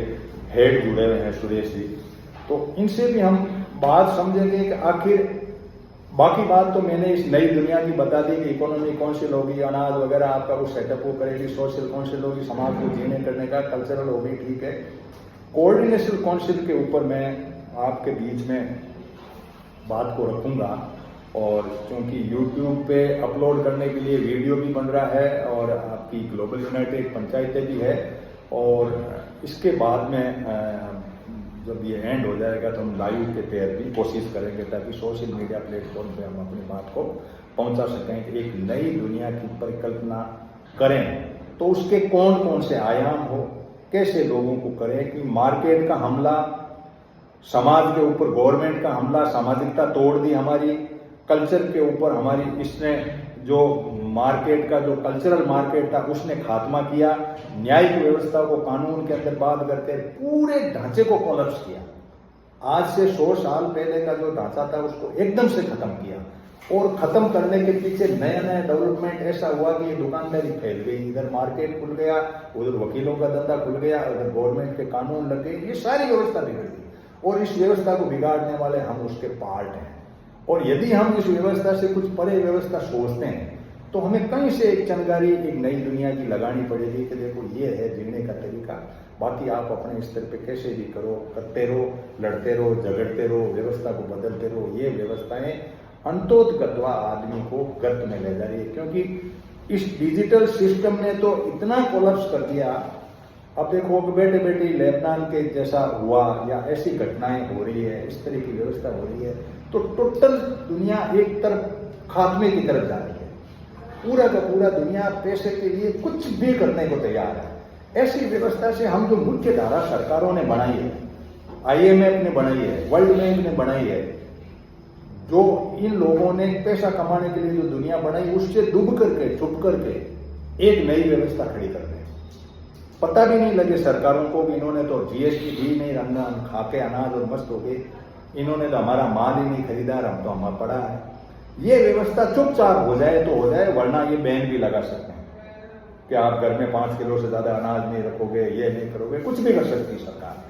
हेड जुड़े हुए हैं सुरेश जी, तो इनसे भी हम बात समझेंगे कि आखिर, बाकी बात तो मैंने इस नई दुनिया की बता दी कि इकोनॉमिक काउंसिल होगी, अनाज वगैरह आपका वो सेटअप वो करेगी, सोशल काउंसिल होगी, समाज को जीने करने का, कल्चरल होगी, ठीक है। कोऑर्डिनेशन काउंसिल के ऊपर मैं आपके बीच में बात को रखूंगा, और क्योंकि यूट्यूब पे अपलोड करने के लिए वीडियो भी बन रहा है, और आपकी ग्लोबल यूनाइटेड पंचायतें भी है, और इसके बाद में जब ये एंड हो जाएगा तो हम लाइव के तहत भी कोशिश करेंगे, ताकि सोशल मीडिया प्लेटफॉर्म पे हम अपनी बात को पहुंचा सकें, एक नई दुनिया की परिकल्पना करें। तो उसके कौन कौन से आयाम हो, कैसे लोगों को करें कि मार्केट का हमला, समाज के ऊपर गवर्नमेंट का हमला, सामाजिकता तोड़ दी हमारी, कल्चर के ऊपर हमारी, इसने जो मार्केट का जो कल्चरल मार्केट था उसने खात्मा किया, न्यायिक व्यवस्था को कानून के अंदर बात करके पूरे ढांचे को कोलैप्स किया। आज से 100 साल पहले का जो ढांचा था उसको एकदम से खत्म किया, और खत्म करने के पीछे नया नया डेवलपमेंट ऐसा हुआ कि ये दुकानदारी फैल गई, इधर मार्केट खुल गया, उधर वकीलों का धंधा खुल गया, उधर गवर्नमेंट के कानून लग गए, ये सारी व्यवस्था बिगड़ गई, और इस व्यवस्था को बिगाड़ने वाले हम उसके पार्ट हैं। और यदि हम इस व्यवस्था से कुछ परे व्यवस्था सोचते हैं तो हमें कहीं से एक चंगारी, एक नई दुनिया की लगानी पड़ेगी कि देखो ये है जीने का तरीका, बाकी आप अपने स्तर पे कैसे भी करो, करते रहो, लड़ते रहो, झगड़ते रहो, व्यवस्था को बदलते रहो। ये व्यवस्थाएं अंतोतगत्वा आदमी को गर्त में ले जा रही है, क्योंकि इस डिजिटल सिस्टम ने तो इतना कोलैप्स कर दिया अब देखो कि बेटे बेटी लेबनान के जैसा हुआ या ऐसी घटनाएं हो रही है, इस तरह की व्यवस्था हो रही है, तो टोटल दुनिया एक तरफ खात्मे की तरफ जा रही है। पूरा का पूरा दुनिया पैसे के लिए कुछ भी करने को तैयार है। ऐसी व्यवस्था से हम जो मुख्य धारा सरकारों ने बनाई है, IMF ने बनाई है, वर्ल्ड बैंक ने बनाई है, जो इन लोगों ने पैसा कमाने के लिए जो दुनिया बनाई, उससे डूब करके छुप करके एक नई व्यवस्था खड़ी कर दें। पता भी नहीं लगे सरकारों को भी, इन्होंने तो GST भी नहीं, रंगा खा के अनाज और मस्त हो गए, इन्होंने तो हमारा माल ही नहीं खरीदा, हम तो हमारा पड़ा है। ये व्यवस्था चुपचाप हो जाए तो हो जाए, वरना ये बैन भी लगा सकते हैं कि आप घर में 5 किलो से ज्यादा अनाज नहीं रखोगे, ये नहीं करोगे, कुछ भी कर सकती सरकार।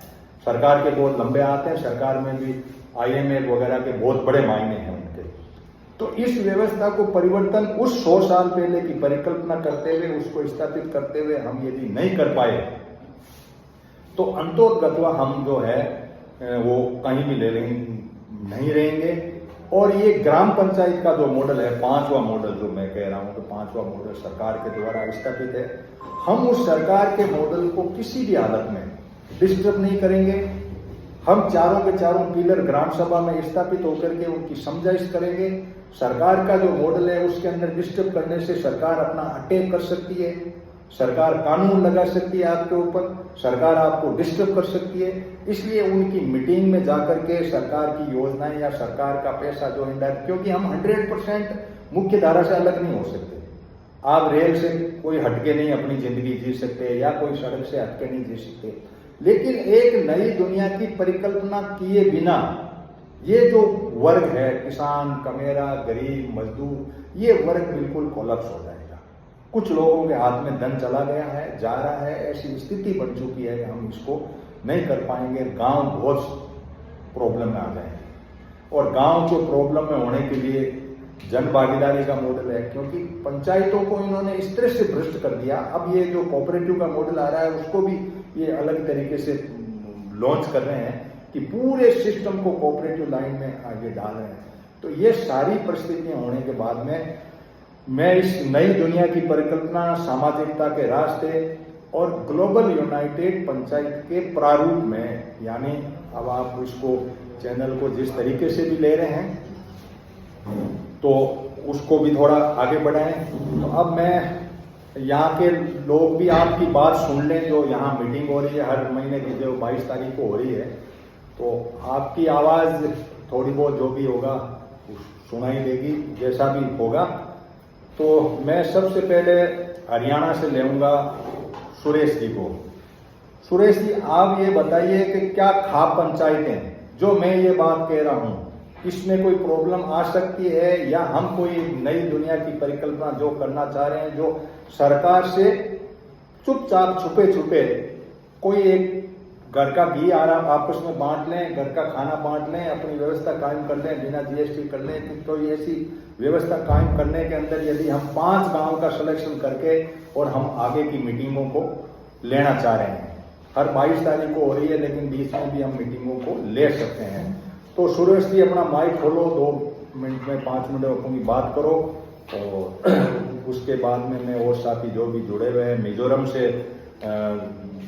सरकार के बहुत लंबे आते हैं, सरकार में भी IMF वगैरह के बहुत बड़े मायने हैं उनके। तो इस व्यवस्था को परिवर्तन उस 100 साल पहले की परिकल्पना करते हुए, उसको स्थापित करते हुए हम यदि नहीं कर पाए तो अंतोगत्वा हम जो है वो कहीं भी नहीं रहेंगे। और ये ग्राम पंचायत का जो मॉडल है, 5वां मॉडल जो मैं कह रहा हूं, तो 5वां मॉडल सरकार के द्वारा स्थापित है। हम उस सरकार के मॉडल को किसी भी हालत में डिस्टर्ब नहीं करेंगे। हम चारों के चारों पिलर ग्राम सभा में स्थापित होकर के उनकी समझाइश करेंगे। सरकार का जो मॉडल है उसके अंदर डिस्टर्ब करने से सरकार अपना अटैक कर सकती है, सरकार कानून लगा सकती है आपके ऊपर, सरकार आपको डिस्टर्ब कर सकती है। इसलिए उनकी मीटिंग में जाकर के सरकार की योजनाएं या सरकार का पैसा जो इंडायरेक्ट, क्योंकि हम 100% मुख्य धारा से अलग नहीं हो सकते। आप रेल से कोई हटके नहीं अपनी जिंदगी जी सकते, या कोई सड़क से हटके नहीं जी सकते, लेकिन एक नई दुनिया की परिकल्पना किए बिना ये जो वर्ग है, किसान, कमेरा, गरीब, मजदूर, ये वर्ग बिल्कुल कोलैप्स हो जाएगा। कुछ लोगों के हाथ में धन चला गया है, जा रहा है, ऐसी स्थिति बन चुकी है कि हम इसको नहीं कर पाएंगे। गांव बहुत प्रॉब्लम में आ जाएंगे, और गांव को प्रॉब्लम में होने के लिए जन भागीदारी का मॉडल है, क्योंकि पंचायतों को इन्होंने इस तरह से भ्रष्ट कर दिया। अब ये जो कोऑपरेटिव का मॉडल आ रहा है उसको भी ये अलग तरीके से लॉन्च कर रहे हैं कि पूरे सिस्टम को कोऑपरेटिव लाइन में आगे डाल रहे हैं। तो ये सारी परिस्थितियां होने के बाद में मैं इस नई दुनिया की परिकल्पना, सामाजिकता के रास्ते और ग्लोबल यूनाइटेड पंचायत के प्रारूप में, यानी अब आप इसको चैनल को जिस तरीके से भी ले रहे हैं तो उसको भी थोड़ा आगे बढ़ाएं। तो अब मैं यहाँ के लोग भी आपकी बात सुन लें, जो यहाँ मीटिंग हो रही है हर महीने की, जो 22 तारीख को हो रही है, तो आपकी आवाज़ थोड़ी बहुत जो भी होगा सुनाई देगी, जैसा भी होगा। तो मैं सबसे पहले हरियाणा से लेऊंगा सुरेश जी को। सुरेश जी, आप ये बताइए कि क्या खाप पंचायतें, जो मैं ये बात कह रहा हूँ, इसमें कोई प्रॉब्लम आ सकती है, या हम कोई नई दुनिया की परिकल्पना जो करना चाह रहे हैं, जो सरकार से चुपचाप छुपे छुपे कोई एक घर का घी आ रहा आपस में बांट लें, घर का खाना बांट लें, अपनी व्यवस्था कायम कर लें, बिना GST कर लें, तो ऐसी व्यवस्था कायम करने के अंदर यदि हम 5 गांव का सिलेक्शन करके और हम आगे की मीटिंगों को लेना चाह रहे हैं, हर 22 तारीख को हो रही है, लेकिन बीच में भी हम मीटिंगों को ले सकते हैं। तो सुरेश जी अपना माइक खोलो, 2 मिनट में 5 मिनट अपनी बात करो, और उसके बाद में मैं और साथी जो भी जुड़े हुए हैं, मिजोरम से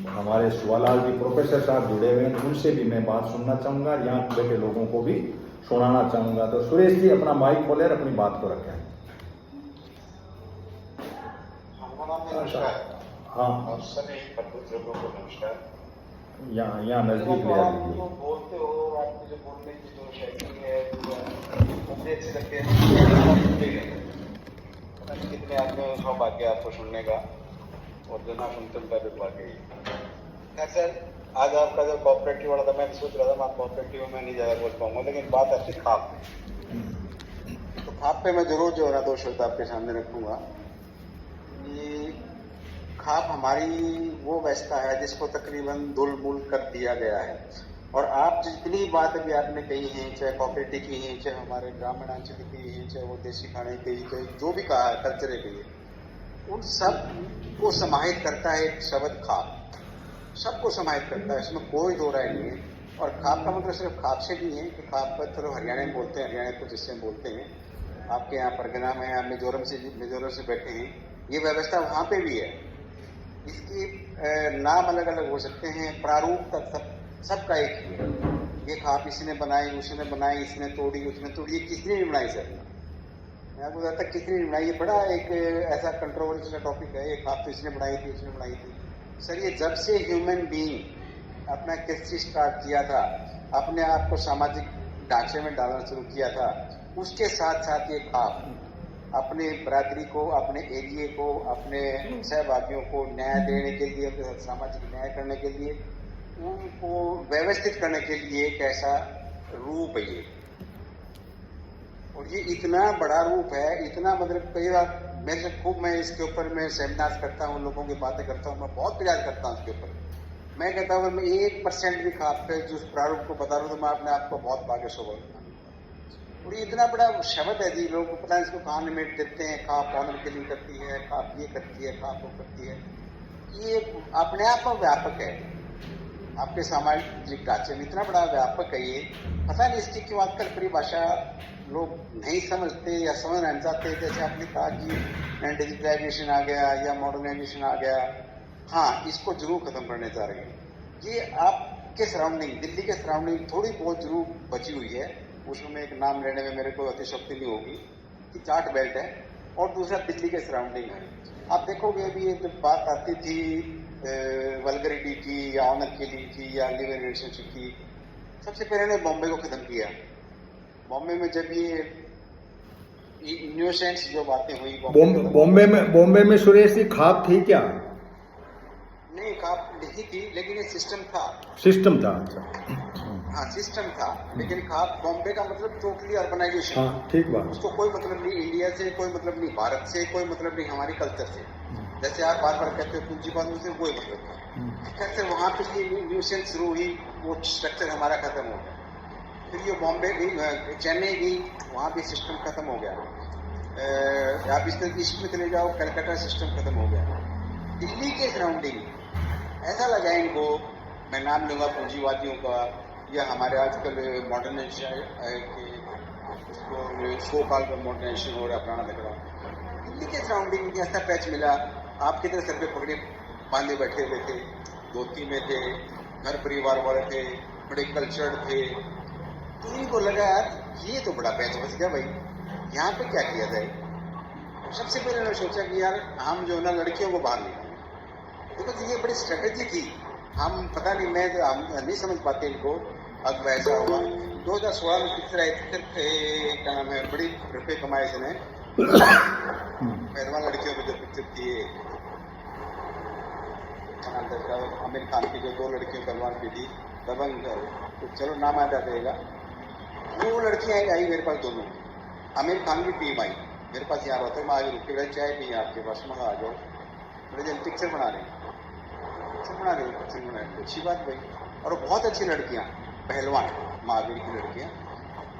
हमारे शिवालाल जी प्रोफेसर साहब जुड़े हुए हैं, उनसे भी मैं बात सुनना चाहूँगा, यहाँ बैठे लोगों को भी सुनाना चाहूँगा। तो सुरेश जी अपना माइक खोले और अपनी बात को रखें। हाँ, और सभी लोगों को नमस्कार। यहाँ नजदीक ले आप जो बोलते हो, आपकी जो बोलने की जो शैली है, मुझे अच्छी लगती है। कितने आदमी सौभाग्य आपको सुनने का, और जो ना सुनते उनका भी भाग्य। सर, आज आपका जो कोऑपरेटिव वाला था, मैं सोच रहा था मैं कोऑपरेटिव में नहीं ज़्यादा बोल पाऊंगा, लेकिन बात आती खाप। तो खाप पे मैं जरूर जो है ना 2 शब्द आपके सामने रखूंगा। ये खाप हमारी वो व्यवस्था है जिसको तकरीबन धूल-मूल कर दिया गया है, और आप जितनी बात अभी आपने कही है, चाहे कोऑपरेटिव की है, चाहे हमारे ग्रामीण अंचल की है, चाहे वो देसी खाने की, चाहे जो भी कहा है कल्चर की है, उन सब को समाहित करता है एक शब्द खाप। सबको समाहित करता है, इसमें कोई दो राय नहीं है। और खाप का मतलब सिर्फ खाप से नहीं है कि खाप पर थोड़ा हरियाणा में बोलते हैं, हरियाणा को जिससे बोलते हैं, आपके यहाँ परगना में, आप मिजोरम से बैठे हैं, ये व्यवस्था वहाँ पे भी है। इसकी नाम अलग अलग हो सकते हैं, प्रारूप तक सबका एक ही है। ये खाप इसने बनाई, उसने बनाई, इसने तोड़ी, उसने तोड़ी, ये किसने नहीं बनाई सर? मैं आपको बताता किसने नहीं बनाई। ये बड़ा एक ऐसा कंट्रोवर्शियल टॉपिक है। ये खाप तो इसने बनाई थी, उसने बनाई थी। सर ये जब से ह्यूमन बीइंग अपना किस्ती स्टार्ट किया था, अपने आप को सामाजिक ढांचे में डालना शुरू किया था, उसके साथ साथ ये खाप अपने बरादरी को, अपने एरिए को, अपने सहभागियों को न्याय देने के लिए, अपने सामाजिक न्याय करने के लिए, उनको व्यवस्थित करने के लिए एक ऐसा रूप है ये। और ये इतना बड़ा रूप है, इतना मतलब कई बार मेरे से खूब मैं इसके ऊपर मैं सेमिनार करता हूँ, लोगों की बातें करता हूँ, मैं बहुत प्रयास करता हूँ इसके ऊपर। मैं कहता हूँ मैं 1% भी खाप पे जो प्रारूप को बता रहा हूँ तो मैं अपने आप को बहुत भाग्यशाली बोलता हूँ। और ये इतना बड़ा शब्द है जी, लोग पता है इसको कहाँ निमेट देते हैं, खाप ऑनर के लिए करती है, खाप ये करती है, खाप वो करती है। ये अपने आप में व्यापक है, आपके सामाजिक ढांचे में इतना बड़ा व्यापक है ये। पता नहीं इसकी क्यों आजकल परिभाषा लोग नहीं समझते या समझना नहीं चाहते। जैसे आपने कहा कि डिजिटलाइजेशन आ गया या मॉडर्नाइजेशन आ गया, हाँ इसको जरूर खत्म करने जा रहे हैं। ये आपके सराउंडिंग, दिल्ली के सराउंडिंग थोड़ी बहुत जरूर बची हुई है, उसमें एक नाम लेने में मेरे को अतिशक्ति नहीं होगी कि चार्ट बेल्ट है, और दूसरा दिल्ली के सराउंडिंग है। आप देखोगे अभी एक बात आती थी वल्गरिटी की या ऑनर के लिए की या लिवर रिलेशनशिप की, सबसे पहले ने बॉम्बे को खत्म किया। बॉम्बे में जब ये न्यूसेंस जो बातें हुई बॉम्बे में सुरेश जी खाप थी क्या? नहीं, खाप नहीं थी, लेकिन ये सिस्टम था। सिस्टम था, अच्छा हाँ सिस्टम था, लेकिन खाप बॉम्बे का मतलब टोटली अर्बनाइजेशन। हाँ ठीक बात। उसको कोई मतलब नहीं इंडिया से, कोई मतलब नहीं भारत से, कोई मतलब नहीं हमारी कल्चर से। जैसे आप बार बार कहते हो पूंजीवाद से कोई मतलब नहीं। कैसे वहाँ पे ये न्यूसेंस शुरू हुई, वो स्ट्रक्चर हमारा खत्म हो गया। फिर ये बॉम्बे गई, चेन्नई गई, वहाँ भी सिस्टम खत्म हो गया। आप इस तरह ईस्ट में चले जाओ, कलकत्ता सिस्टम खत्म हो गया। दिल्ली के सराउंडिंग ऐसा लगा इनको, मैं नाम लूंगा पूंजीवादियों का या हमारे आजकल मॉडर्नाइजेशन सो कॉल मॉडर्नाइजेशन हो रहा, पुराना लग रहा। दिल्ली के सराउंडिंग ऐसा पैच मिला, आप कितने सर पे पकड़े बांधे बैठे हुए थे, धोती में थे, घर परिवार वाले थे, बड़े कल्चर्ड थे। तो इनको लगा यार ये तो बड़ा पैच बच गया भाई, यहाँ पे क्या किया जाए। तो सबसे पहले मैंने सोचा कि यार हम जो है ना लड़कियों को बाहर निकालें। देखो ये बड़ी स्ट्रेटेजी थी, हम पता नहीं, मैं हम नहीं समझ पाते इनको। अब ऐसा हुआ 2016 में पिक्चर आई थी, क्या नाम है, बड़ी रुपये कमाए इसने, पहलवान लड़कियों की जो पिक्चर थी, आमिर खान की जो 2 लड़कियों पहलवान की थी, दबंग, तो चलो नाम आ जाएगा। वो लड़कियां आई मेरे पास दोनों, आमिर खान की टीम आई मेरे पास, यहाँ रहते मैं आज रुके रहे, चाय पी आपके पास, मैं आ जाओ, बड़े जन पिक्चर बना रहे, अच्छी बात भाई। और बहुत अच्छी लड़कियाँ, पहलवान महावीर की लड़कियाँ।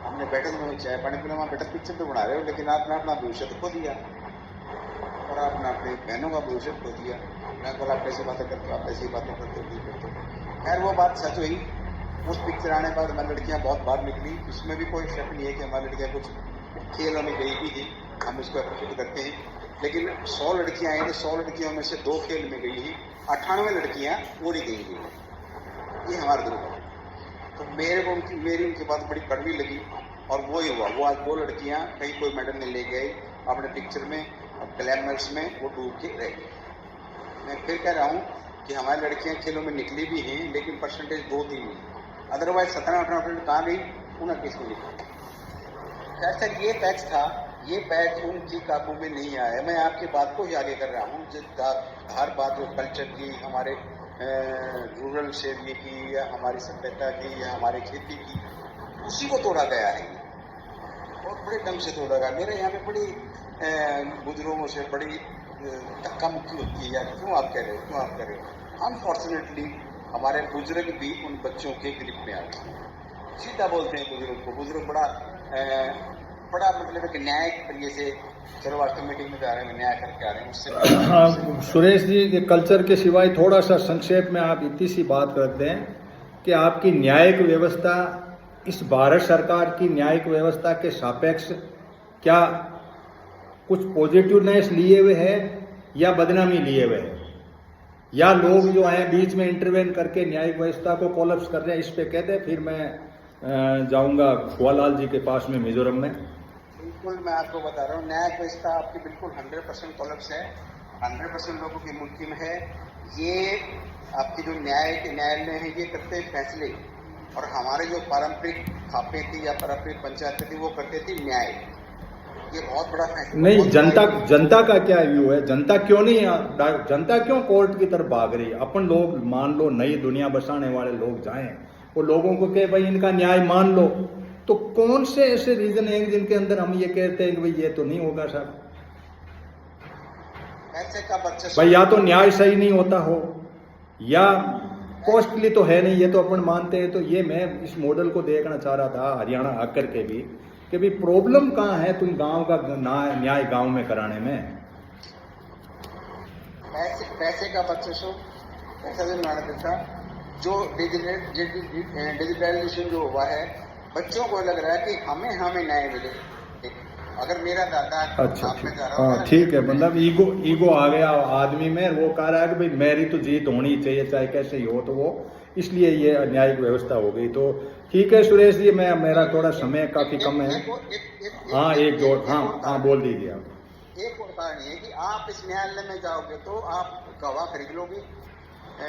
हमने बैठे में चाय पानी पीना, वहाँ बैठा पिक्चर तो बना रहे हो, लेकिन आपने अपना भविष्य तो खो दिया और आपने अपनी बहनों का भविष्य खो दिया। मैं बोला आप कैसी बातें करते हो, आप ऐसी बातें करते हो। खैर वो बात सच हुई। उस पिक्चर आने के बाद हमारी लड़कियाँ बहुत बाहर निकली, इसमें भी कोई शक नहीं है कि हमारी लड़कियाँ कुछ खेलों में गई भी थी, हम इसको अप्रिशिएट करते हैं। लेकिन 100 लड़कियाँ आई तो 100 लड़कियों में से 2 खेल में गई ही, 98 लड़कियाँ पूरी गई थी। ये हमारा ग्रुप है। तो मेरी उनकी बात बड़ी कड़वी लगी और वो ही हुआ। वो आज 2 लड़कियाँ कहीं कोई मेडल नहीं ले गए अपने पिक्चर में, अब ग्लैमर्स में वो डूब के रह गई। मैं फिर कह रहा हूँ कि हमारी लड़कियाँ खेलों में निकली भी हैं, लेकिन परसेंटेज 2-3 नहीं, अदरवाइज 17-18% कहाँ गई, उन्हें किसको निकली। खैर ये पैच था, ये पैच उनकी काबू में नहीं आया। मैं आपकी बात को ही आगे कर रहा हूँ, हर बात जो कल्चर की, हमारे रूरल एरिया की या हमारी सभ्यता की या हमारी खेती की, उसी को तोड़ा गया है और बड़े ढंग से तोड़ा गया। मेरे यहाँ पे बड़ी बुजुर्गों से बड़ी धक्का मुक्की होती है, यार क्यों आप कह रहे हो। अनफॉर्चुनेटली हमारे बुजुर्ग भी उन बच्चों के ग्रिप में आ गए, सीधा बोलते हैं बुजुर्ग को। बुजुर्ग बड़ा मतलब कि न्याय करिए से, चलो आज मीटिंग में जा रहे हैं, न्याय करके आ रहे हैं उससे। हाँ सुरेश जी, के कल्चर के सिवाय थोड़ा सा संक्षेप में आप इतनी सी बात करते हैं कि आपकी न्यायिक व्यवस्था, इस भारत सरकार की न्यायिक व्यवस्था के सापेक्ष क्या कुछ पॉजिटिवनेस लिए हुए है या बदनामी लिए हुए है? या लोग जो हैं बीच में इंटरवेन करके न्यायिक व्यवस्था को कोलैप्स कर रहे हैं, इस पे कह दे, फिर मैं जाऊंगा फुआलाल जी के पास में मिजोरम में। बिल्कुल मैं आपको बता रहा हूँ, न्याय व्यवस्था आपकी बिल्कुल 100% कोलैप्स है, 100% लोगों की मुल्की में है। ये आपकी जो न्यायालय है ये करते हैं फैसले, और हमारे जो पारंपरिक थापे थी या पारंपरिक पंचायत थी वो करते थे न्याय। ये बहुत बड़ा फैसला नहीं, जनता का क्या व्यू है? जनता क्यों नहीं, जनता क्यों कोर्ट की तरफ भाग रही है? अपन लोग मान लो नई दुनिया बसाने वाले लोग जाएं, वो लोगों को कहे भाई इनका न्याय मान लो, तो कौन से ऐसे रीजन हैं जिनके अंदर हम ये कहते हैं कि भाई ये तो नहीं होगा साहब? पैसे का बच्चा भाई या तो न्याय सही नहीं होता हो, या कॉस्टली तो है नहीं, ये तो अपन मानते हैं। तो ये मैं इस मॉडल को देखना चाह रहा था हरियाणा आकर के भी, कि भाई प्रॉब्लम कहाँ है तुम गांव का न्याय गांव में कराने में? पैसे का बच्चा पैसा जो नहीं देता, जो डिजिटलाइजेशन जो हुआ है, बच्चों को लग रहा है कि हमें न्याय मिले। अगर मेरा दादा अच्छा ठीक, हाँ ठीक है, मतलब ईगो आ गया आदमी में, वो कह रहा है कि भाई मेरी तो जीत होनी चाहिए चाहे कैसे ही हो, तो वो इसलिए ये न्यायिक व्यवस्था हो गई। तो ठीक है सुरेश जी, मेरा थोड़ा समय काफी कम है। हाँ एक जोड़, हाँ बोल दीजिए आप। एक और कारण ये कि आप इस न्यायालय में जाओगे तो आप गवाह खरीद लोगे,